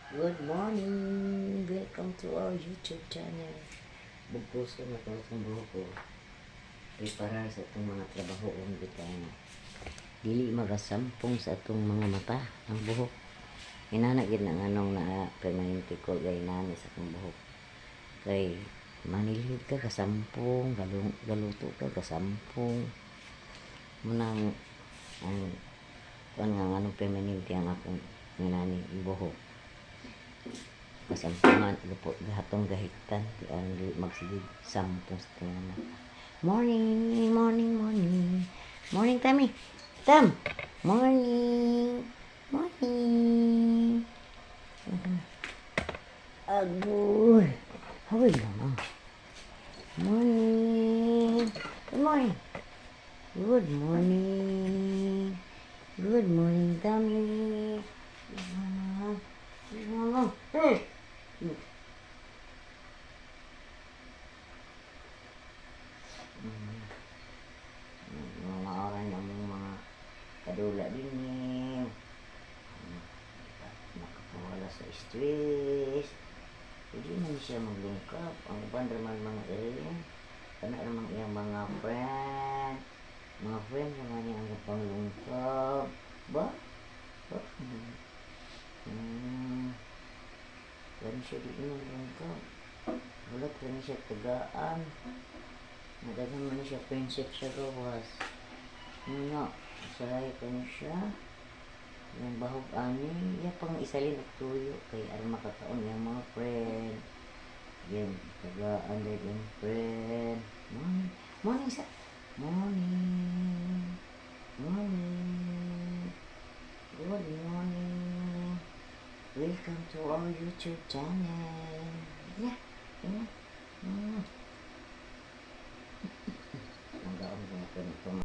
Good morning! Welcome to our YouTube channel. Bugkos ko na itong buhok ko. Preparar sa itong mga trabaho kong bitang. Dili magasampong sa itong mga mata ang buhok. Inanagin ng anong na permanente ko gay nani sa itong buhok. Kay manilid ka kasampong, galuto ka kasampong. Munang ang anong permanente ang akong inani buhok. Kasampungan po gahatong gahigtan ang magsigig sampung sa tingnan na. Morning, morning, morning. Morning, Tami. Tam. Morning. Morning. Agoy. Haway naman. Morning. Good morning. Good morning. Good morning, Tami. Hey. Mga oras ng mga kadula din eh. Nakapawala sa stress. Hindi man siya maglingkap. Ang iban naman mga area. Kana naman iyang mga friend. Mga friend naman niya ang panglungkap. Ba? Wala siya di inulungkap. Wala ka siya tagaan. Nadagan man siya prinsip sa gawas. Nga, saray ka na siya. Yung bahog ani, iya pang isalin at tuyo. Kaya alam makakaon yung mga friend. Yan, tagaan din yung friend. Morning. Morning sa. Morning. Morning. Good morning. Welcome to our YouTube channel. Yeah. Yeah. Ang gaon ko na ito.